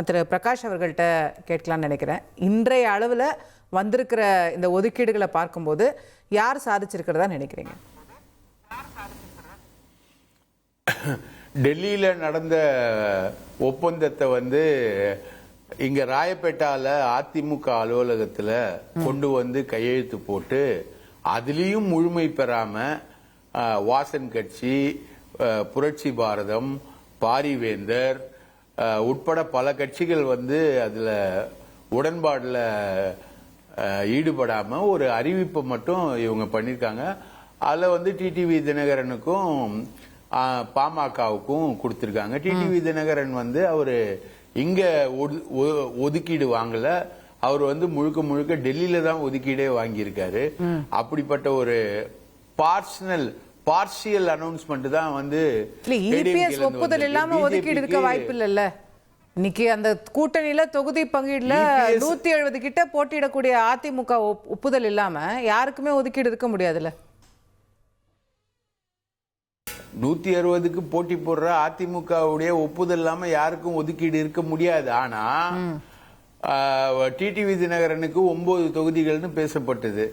திரு பிரகாஷ் அவர்கள்ட்ட கேட்கலாம்னு நினைக்கிறேன். இன்றைய அளவில் வந்திருக்கிற இந்த ஒதுக்கீடுகளை பார்க்கும்போது யார் சாதிச்சிருக்கிறதா நினைக்கிறீங்க? டெல்லியில் நடந்த ஒப்பந்தத்தை வந்து இங்க ராயப்பேட்டால அதிமுக அலுவலகத்தில் கொண்டு வந்து கையெழுத்து போட்டு அதுலேயும் முழுமை பெறாம வாசன் கட்சி, புரட்சி பாரதம், பாரிவேந்தர் உட்பட பல கட்சிகள் வந்து அதுல உடன்பாடுல ஈடுபடாம ஒரு அறிவிப்பை மட்டும் இவங்க பண்ணிருக்காங்க. அதுல வந்து டிடிவி தினகரனுக்கும் பாமகவுக்கும் கொடுத்திருக்காங்க. டிடிவி தினகரன் வந்து அவரு இங்க ஒதுக்கீடு வாங்கல, அவர் வந்து முழுக்க முழுக்க டெல்லியில தான் ஒதுக்கீடே வாங்கியிருக்காரு. அப்படிப்பட்ட ஒரு பார்ஷியல் அனௌன்ஸ்மெண்ட் தான் வந்து ஒப்புதல் இல்லாம ஒதுக்கீடு இருக்க வாய்ப்பு இல்ல. இன்னைக்கு அந்த கூட்டணியில தொகுதி பங்கீடுல 170 கிட்ட போட்டியிடக்கூடிய அதிமுக ஒப்புதல் இல்லாம யாருக்குமே ஒதுக்கீடு இருக்க முடியாதுல்ல. 160க்கு போட்டி போடுற அதிமுகவுடைய ஒப்புதல் இல்லாம யாருக்கும் ஒதுக்கீடு இருக்க முடியாது. ஆனா டிடிவி தினகரனுக்கு 9 தொகுதிகள்னு பேசப்பட்டது.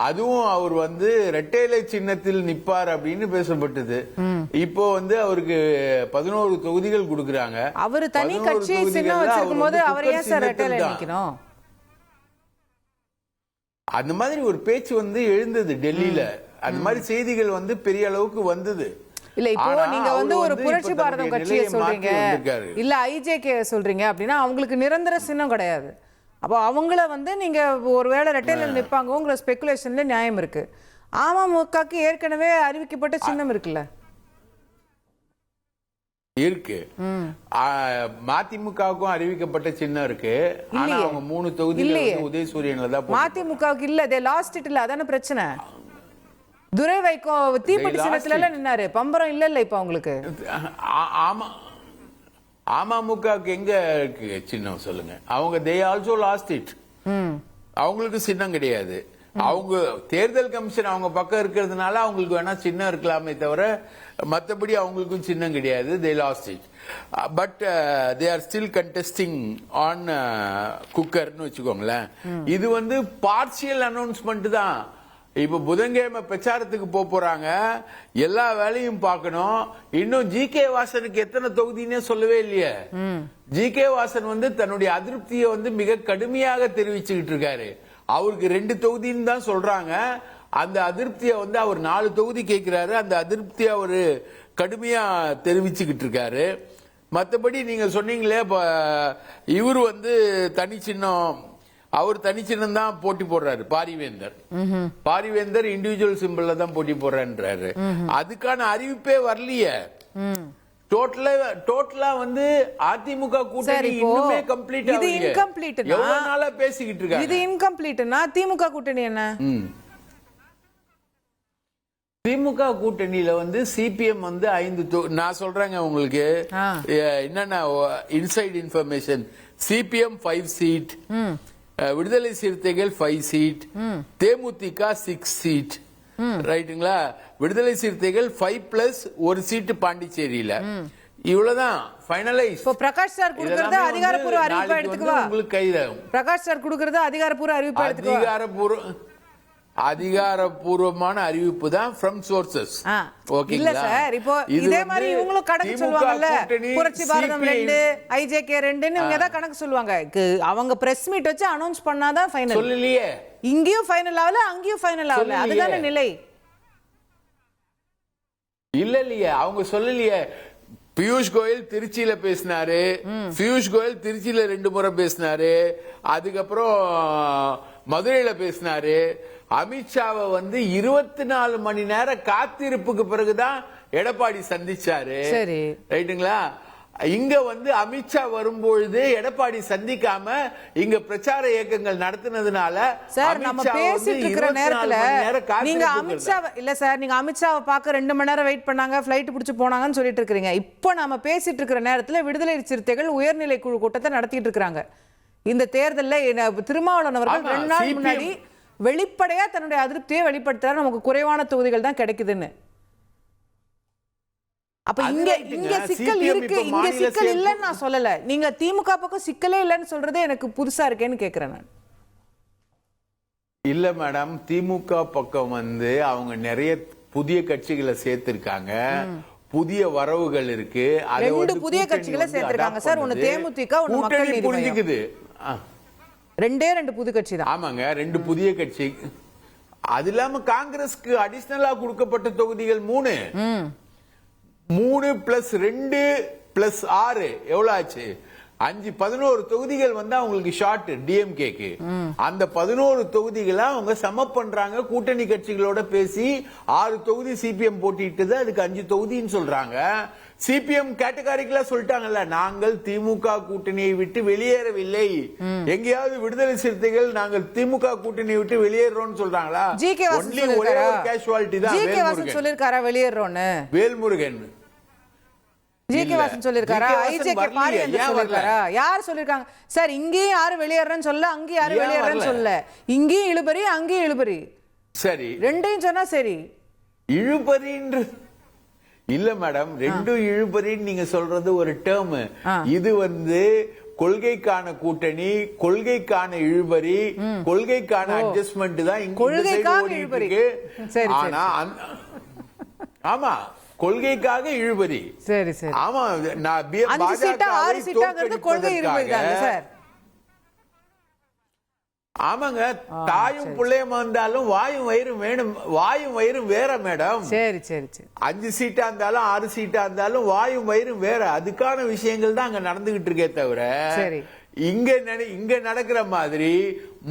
அதுவும் அவர் வந்து இரட்டைலை சின்னத்தில் நிப்பார் அப்படின்னு பேசப்பட்டது. இப்போ வந்து அவருக்கு 11 தொகுதிகள் கொடுக்கறாங்க. அவர் தனி கட்சியை சின்னம் வச்சிருக்கும் போது அவர் ஏன் சார் இரட்டைலை நிக்கணும்? அந்த மாதிரி ஒரு பேச்சு வந்து எழுந்தது டெல்லியில. அந்த மாதிரி செய்திகள் வந்து பெரிய அளவுக்கு வந்தது. இல்ல இப்போ நீங்க வந்து ஒரு புரட்சி பாரதம் கட்சியை சொல்றீங்க, இல்ல ஐஜேகே சொல்றீங்க அப்படின்னா அவங்களுக்கு நிரந்தர சின்னம் கிடையாது. அப்போ அவங்கள வந்து நீங்க ஒருவேளை ரெட்டையில நிற்பாங்கங்கிற ஸ்பெகுலேஷன்ல நியாயம் இருக்கு. அமமுகக்கு ஏற்கனவே அறிவிக்கப்பட்ட சின்னம் இருக்குல்ல. இருக்கு. மதிமுகவுக்கும் அறிவிக்கப்பட்ட சின்னம் இருக்கு. ஆனா அவங்க 3 தொகுதியில உதயசூரியன்ல தான். மதிமுகவுக்கு இல்ல, தே லாஸ்ட் இட். இல்ல அதான பிரச்சனை. துரை வைகோ தீப்பெட்டி சின்னத்துல நின்னாரு, பம்பரம் இல்ல இப்ப அவங்களுக்கு. ஆமா, அமமுகவுக்கு எங்க இருக்கு சின்னம் சொல்லுங்க? அவங்க தே ஆல்சோ லாஸ்ட் இட். அவங்களுக்கு சின்னம் கிடையாது. அவங்க தேர்தல் கமிஷன் அவங்க பக்கம் இருக்கிறதுனால அவங்களுக்கு வேணா சின்னம் இருக்கலாமே தவிர மற்றபடி அவங்களுக்கும் சின்னம் கிடையாது. They lost it. But they are still contesting on குக்கர்னு வச்சுக்கோங்களேன். இது வந்து பார்ஷியல் அனௌன்ஸ்மெண்ட் தான். இப்ப புதன்கிழமை பிரச்சாரத்துக்கு போறாங்க, எல்லா வேலையும் பார்க்கணும். இன்னும் ஜி.கே. வாசனுக்கு எத்தனை தொகுதினே சொல்லவே இல்லையே. ஜி.கே. வாசன் வந்து தன்னுடைய அதிருப்தியை வந்து மிக கடுமையாக தெரிவிச்சுக்கிட்டு இருக்காரு. அவருக்கு 2 தொகுதின்னு தான் சொல்றாங்க. அந்த அதிருப்தியை வந்து அவர் 4 தொகுதி கேட்கிறாரு. அந்த அதிருப்தியை அவரு கடுமையா தெரிவிச்சுக்கிட்டு இருக்காரு. மற்றபடி நீங்க சொன்னீங்களே இவர் வந்து தனி சின்னம், அவர் தனி சின்னம் தான் போட்டி போடுறாரு. பாரிவேந்தர் இண்டிவிஜுவல் சிம்பிள்ல தான் போட்டி போடுறாரு. அதுக்கான அறிவிப்பே வரலையே. டோட்டலா வந்து அதிமுக கூட்டணி இன்னுமே கம்ப்ளீட் இது இன்கம்ப்ளீட். எவ்வளவு நாளா பேசிக்கிட்டு இருக்காங்க. இது இன்கம்ப்ளீட்னா திமுக கூட்டணி என்ன? திமுக கூட்டணியில வந்து சிபிஎம் வந்து 5 நான் சொல்றேங்க உங்களுக்கு என்னன்னா இன்சைட் இன்ஃபர்மேஷன். சிபிஎம் 5 சீட், விடுதலை சிறுத்தைகள் 5 சீட், தேமுதிக 6 சீட். ரைட்டுங்களா? விடுதலை சிறுத்தைகள் 5+ 1 சீட் பாண்டிச்சேரியில. இவ்வளவுதான் ஃபைனலைஸ். இப்போ பிரகாஷ் சார் குடுக்குறது அதிகாரப்பூர்வ அறிவிப்பா எடுத்துக்குவா? உங்களுக்கு கைதாகும். பிரகாஷ் சார் குடுக்குறது அதிகாரப்பூர்வ அறிவிப்பா எடுத்துக்குவா? அதிகாரப்பூர்வமான அறிவிப்பு தான் from sources. இல்ல சார், இப்போ இதே மாதிரி இவங்களும் கணக்கு சொல்லுவாங்கல்ல. புரட்சி பாரதம் 2, ஐஜேகே 2ன்னு இவங்க தான் கணக்கு சொல்லுவாங்க. அவங்க பிரஸ் மீட் வச்சு அனௌன்ஸ் பண்ணாதான் ஃபைனல். சொல்லலையே. இங்கேயும் ஃபைனல் ஆகல, அங்கேயும் ஃபைனல் ஆகல. அதுதானே நிலை. இல்லையே, அவங்க சொல்லலையே. பியூஷ் கோயல் திருச்சியில பேசினாரு. பியூஷ் கோயல் திருச்சியில 2 முறை பேசினாரு. அதுக்கப்புறம் மதுரையில பேசினாரு. அமித்ஷாவை வந்து 24 மணி நேர காத்திருப்புக்கு பிறகுதான் எடப்பாடி சந்திச்சாரு. ரைட்டுங்களா? இங்க வந்து அமித்ஷா வரும்பொழுது எடப்பாடி சந்திக்காம இங்க பிரச்சார இயக்கங்கள் நடத்தினதுனால சார் நம்ம பேசிட்டு இருக்கிற நேரத்துல நீங்க அமித்ஷா இல்ல சார், நீங்க அமித்ஷாவை பார்க்க 2 மணி நேரம் வெயிட் பண்ணாங்க, பிளைட் பிடிச்சு போனாங்கன்னு சொல்லிட்டு இருக்கீங்க. இப்போ நம்ம பேசிட்டு இருக்கிற நேரத்துல விடுதலை சிறுத்தைகள் உயர்நிலை குழு கூட்டத்தை நடத்திட்டு இருக்காங்க. இந்த தேர்தலில் திருமாவளவன் அவர்கள் 2 நாள் முன்னாடி வெளிப்படையா தன்னுடைய அதிருப்தியை வெளிப்படுத்துறாரு. நமக்கு குறைவான தொகுதிகள் தான் கிடைக்குதுன்னு. அப்ப இங்க சிக்கல் இருக்கு, இங்க சிக்கல் இல்லைன்னு நான் சொல்லல. நீங்க திமுக பக்கம் சிக்கலே இல்லைன்னு சொல்றதே எனக்கு புதுசா இருக்கேன்னு கேக்குறேன் நான். இல்ல மேடம், திமுக பக்கம் அவங்க நிறைய புதிய கட்சிகளை சேர்த்திருக்காங்க, புதிய வரவுகள் இருக்கு. ரெண்டு புதிய கட்சிகளை சேர்த்திருக்காங்க சார். ஒன்னு தேமுதிக, ஒன்னு மக்கள் நீதி புரிஞ்சுக்குது. ரெண்டு புது கட்சி தான். ஆமாங்க, ரெண்டு புதிய கட்சி. அது இல்லாம காங்கிரஸ்க்கு அடிஷனலா கொடுக்கப்பட்ட தொகுதிகள் 3 பிளஸ் 2 பிளஸ் 6 எவ்வளவு ஆச்சு? 11 தொகுதிகள் அவங்களுக்கு ஷார்ட் டிஎம்கேக்கு. அந்த 11 தொகுதிகளை அவங்க சம பண்றாங்க. கூட்டணி கட்சிகளோட பேசி 6 தொகுதி சிபிஎம் போட்டிட்டு அதுக்கு 5 தொகுதின்னு சொல்றாங்க. சிபிஎம் கேட்டகாரிக்கலா சொல்லிட்டாங்கல்ல, நாங்கள் திமுக கூட்டணியை விட்டு வெளியேறவில்லை. எங்கேயாவது விடுதலை சிறுத்தைகள் நாங்கள் திமுக கூட்டணியை விட்டு வெளியேறோம்னு சொல்றாங்களா? ஒரே ஒரு கேஷுவாலிட்டி தான் சொல்லிருக்காரா வெளியேறோம்னு? வேல்முருகன் ஜிகே வாசன் சொல்லிருக்காரா? ஐஜேகே பாரியேந்தர் சொல்லிருக்காரா? யார் சொல்லிருக்காங்க சார்? இங்கேயும் யாரும் வெளியேறன்னு சொல்ல, அங்கேயும் யாரும் வெளியேறன்னு சொல்ல. இங்கேயும் இழுபறி, அங்கேயும் இழுபறி. சரி, ரெண்டையும் சொன்னா சரி. இழுபறின்ற இல்ல மேடம், ரெண்டும் இழுபறின்னு நீங்க சொல்றது ஒரு டேர்ம். இது கொள்கைக்கான கூட்டணி, கொள்கைக்கான இழுபறி, கொள்கைக்கான அட்ஜஸ்ட்மெண்ட் தான் இங்க. ஆனா ஆமா, கொள்கைக்காக இழுபறி. சரி சரி. ஆமா, நான் கொள்கை இழுபறி தாங்க சார். ஆமாங்க, தாயும் பிள்ளையும் வந்தாலும் வாயும் வயிறும் வேணும். வாயும் வயிறும் வேற மேடம். சரி சரி சரி. 5 சீட்டா இருந்தாலும் 6 சீட்டா இருந்தாலும் வாயும் வயிறும் வேற. அதுக்கான விஷயங்கள் தான் அங்க நடந்துகிட்டு இருக்கே தவிர, இங்க நடக்கிற மாதிரி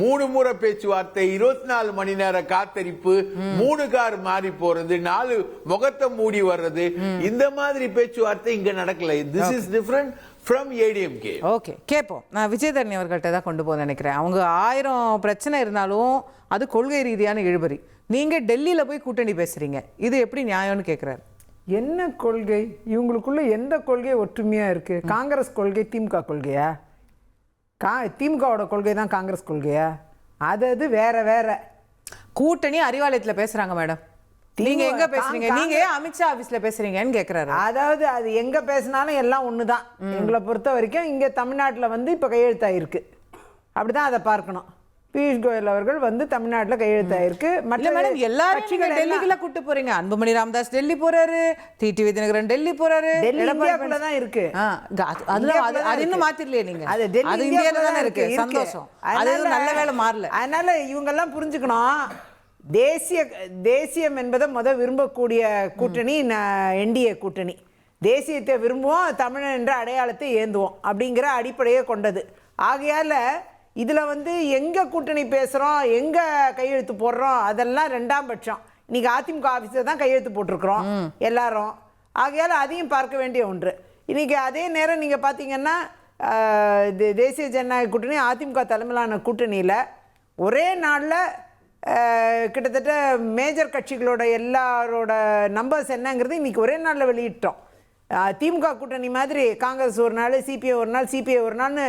3 முறை பேச்சுவார்த்தை, 24 மணி நேர காத்தரிப்பு, 3 கார் மாறி போறது, 4 முகத்தை மூடி வர்றது, இந்த மாதிரி பேச்சுவார்த்தை இங்க நடக்கல. This is different from ADMK. Okay, கேப்போம். நான் விஜயதரணி அவர்கள்ட்ட தான் கொண்டு போக நினைக்கிறேன். அவங்க 1000 பிரச்சனை இருந்தாலும் அது கொள்கை ரீதியான இழுபறி. நீங்க டெல்லியில போய் கூட்டணி பேசுறீங்க, இது எப்படி நியாயம்னு கேட்கிறாரு. என்ன கொள்கை? இவங்களுக்குள்ள எந்த கொள்கை ஒற்றுமையா இருக்கு? காங்கிரஸ் கொள்கை திமுக கொள்கையா? திமுகவோட கொள்கை தான் காங்கிரஸ் கொள்கையா? அது வேற வேற. கூட்டணி அறிவாலயத்துல பேசுறாங்க மேடம். நீங்க எங்க பேசுறீங்க? நீங்க ஏன் அமித்ஷா ஆபீஸ்ல பேசுறீங்கன்னு கேக்குறாரு. அதாவது அது எங்க பேசினாலும் எல்லாம் ஒண்ணுதான். எங்களை பொறுத்த வரைக்கும் இங்க தமிழ்நாட்டுல இப்ப கையெழுத்தாயிருக்கு. அப்படிதான் அதை பார்க்கணும். பியூஷ் கோயல் அவர்கள் தமிழ்நாட்டுல கையெழுத்தாயிருக்கு. மேடம், எல்லாரும் டெல்லிக்குள்ள கூட்டு போறீங்க. அன்புமணி ராமதாஸ் டெல்லி போறாரு, டிடிவி தினகரன் டெல்லி போறாரு. இந்தியாக்குள்ளதான் இருக்கு. அது இன்னும் மாத்திரலையே நீங்க? அது இந்தியால தானே இருக்கு. சந்தோஷம். அது நல்ல வேலை மாறல. அதனால இவங்க எல்லாம் புரிஞ்சுக்கணும். தேசியம் என்பதை விரும்பக்கூடிய கூட்டணி என்டிஏ கூட்டணி. தேசியத்தை விரும்புவோம், தமிழன் என்ற அடையாளத்தை ஏந்துவோம் அப்படிங்கிற அடிப்படையை கொண்டது. ஆகையால இதுல எங்க கூட்டணி பேசுறோம், எங்க கையெழுத்து போடுறோம், அதெல்லாம் 2ஆம் பட்சம். இன்னைக்கு அதிமுக ஆபீஸ்ல தான் கையெழுத்து போட்டிருக்கிறோம் எல்லாரும். ஆகையால அதையும் பார்க்க வேண்டிய ஒன்று. இன்னைக்கு அதே நேரம் நீங்க பாத்தீங்கன்னா தேசிய ஜனநாயக கூட்டணி அதிமுக தலைமையிலான கூட்டணியில ஒரே நாளில் கிட்டத்தட்ட மேஜர் கட்சிகளோட எல்லாரோட நம்பர்ஸ் என்னங்கிறது இன்னைக்கு ஒரே நாளில் வெளியிட்டோம். திமுக கூட்டணி மாதிரி காங்கிரஸ் ஒரு நாள், சிபிஐ ஒரு நாள், சிபிஐ ஒரு நாள்னு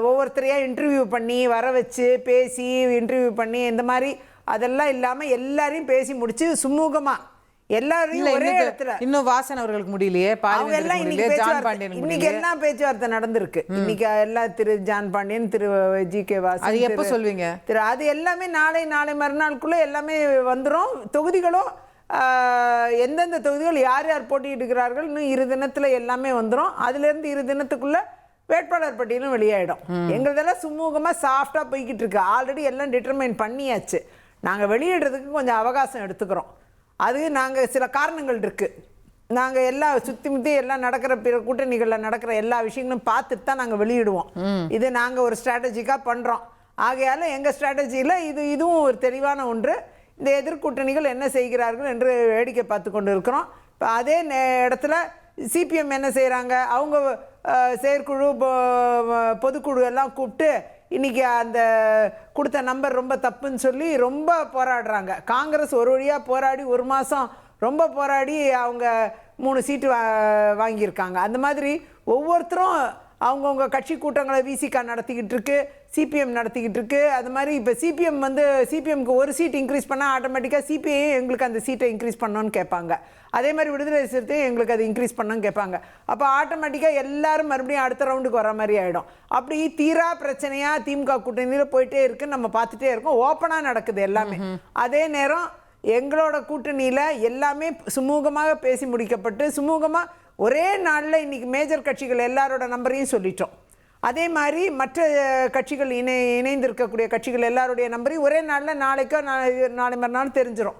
ஒவ்வொருத்தரையாக இன்டர்வியூ பண்ணி வர வச்சு பேசி இன்டர்வியூ பண்ணி இந்த மாதிரி அதெல்லாம் இல்லாமல் எல்லாரையும் பேசி முடிச்சு சுமூகமாக எல்லாரையும் ஒரே இடத்துல. இன்னும் வாசன் அவர்களுக்கு முடியலையே, அவங்க எல்லாம் இன்னைக்கு எல்லாம் பேச்சுவார்த்தை நடந்திருக்கு. இன்னைக்கு எல்லாம் திரு ஜான் பாண்டியன், திரு ஜிகே வாசன். அது எப்ப சொல்வீங்க? அது எல்லாமே நாளை மறுநாளுக்குள்ள எல்லாமே வந்துடும். தொகுதிகளும் எந்தெந்த தொகுதிகள் யார் யார் போட்டிட்டு இருக்கிறார்கள் இன்னும் 2 தினத்துல எல்லாமே வந்துடும். அதுல இருந்து 2 தினத்துக்குள்ள வேட்பாளர் பட்டியலும் வெளியாயிடும். எங்களதெல்லாம் சுமூகமா சாஃப்டா போய்கிட்டு இருக்கு. ஆல்ரெடி எல்லாம் டிட்டர்மைன் பண்ணியாச்சு. நாங்க வெளியிடுறதுக்கு கொஞ்சம் அவகாசம் எடுத்துக்கிறோம். அது நாங்கள் சில காரணங்கள் இருக்கு. நாங்கள் எல்லாம் சுற்றி முற்றி எல்லாம் நடக்கிற பிற கூட்டணிகளில் நடக்கிற எல்லா விஷயங்களும் பார்த்துட்டு தான் நாங்கள் வெளியிடுவோம். இது நாங்கள் ஒரு ஸ்ட்ராட்டஜிக்காக பண்ணுறோம். ஆகையால் எங்கள் ஸ்ட்ராட்டஜியில் இதுவும் ஒரு தெளிவான ஒன்று. இந்த எதிர்கூட்டணிகள் என்ன செய்கிறார்கள் என்று வேடிக்கை பார்த்து கொண்டு இருக்கிறோம். இப்போ அதே இடத்துல சிபிஎம் என்ன செய்கிறாங்க, அவங்க செயற்குழு பொதுக்குழு எல்லாம் கூப்பிட்டு இன்னைக்கு அந்த கொடுத்த நம்பர் ரொம்ப தப்புன்னு சொல்லி ரொம்ப போராடுறாங்க. காங்கிரஸ் ஒரு வழியாக போராடி 1 மாதம் ரொம்ப போராடி அவங்க 3 சீட்டு வாங்கியிருக்காங்க. அந்த மாதிரி ஒவ்வொருத்தரும் அவங்கவுங்க கட்சி கூட்டங்களை விசிகா நடத்திக்கிட்டு இருக்கு, சிபிஎம் நடத்திக்கிட்டு இருக்கு. அது மாதிரி இப்போ சிபிஎம் வந்து சிபிஎம்க்கு ஒரு சீட் இன்க்ரீஸ் பண்ணால் ஆட்டோமேட்டிக்காக சிபிஐ எங்களுக்கு அந்த சீட்டை இன்க்ரீஸ் பண்ணணும்னு கேட்பாங்க. அதே மாதிரி விடுதலை சிறுத்தையும் எங்களுக்கு அது இன்க்ரீஸ் பண்ணணும்னு கேட்பாங்க. அப்போ ஆட்டோமேட்டிக்காக எல்லாரும் மறுபடியும் அடுத்த ரவுண்டுக்கு வர மாதிரி ஆகிடும். அப்படி தீரா பிரச்சனையாக திமுக கூட்டணியில் போயிட்டே இருக்குன்னு நம்ம பார்த்துட்டே இருக்கோம். ஓப்பனாக நடக்குது எல்லாமே. அதே நேரம் எங்களோட கூட்டணியில் எல்லாமே சுமூகமாக பேசி முடிக்கப்பட்டு சுமூகமாக ஒரே நாளில் இன்னைக்கு மேஜர் கட்சிகள் எல்லாரோட நம்பரையும் சொல்லிட்டோம். அதே மாதிரி மற்ற கட்சிகள் இணைந்திருக்கக்கூடிய கட்சிகள் எல்லாருடைய நம்பரையும் ஒரே நாளில் நாளைக்கோ நாளை மறுநாள் தெரிஞ்சிடும்.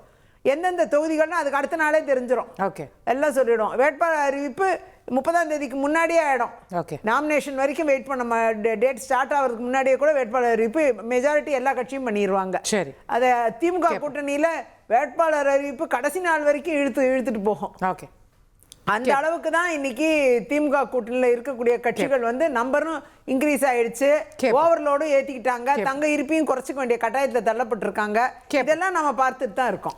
எந்தெந்த தொகுதிகள்னா அதுக்கு அடுத்த நாளே தெரிஞ்சிடும். ஓகே, எல்லாம் சொல்லிடும். வேட்பாளர் அறிவிப்பு 30ஆம் தேதிக்கு முன்னாடியே ஆகிடும். ஓகே, நாமினேஷன் வரைக்கும் வெயிட் பண்ண டேட் ஸ்டார்ட் ஆகிறதுக்கு முன்னாடியே கூட வேட்பாளர் அறிவிப்பு மெஜாரிட்டி எல்லா கட்சியும் பண்ணிடுவாங்க. சரி, அதை திமுக கூட்டணியில் வேட்பாளர் அறிவிப்பு கடைசி நாள் வரைக்கும் இழுத்துட்டு போகும். ஓகே. அந்த அளவுக்கு தான் இன்னைக்கு திமுக கூட்டணியில் இருக்கக்கூடிய கட்சிகள் வந்து நம்பரும் இன்க்ரீஸ் ஆயிடுச்சு, ஓவர்லோடும் ஏற்றிக்கிட்டாங்க, தங்க இருப்பையும் குறைச்சிக்க வேண்டிய கட்டாயத்தில் தள்ளப்பட்டிருக்காங்க. இதெல்லாம் நம்ம பார்த்துட்டு தான் இருக்கோம்.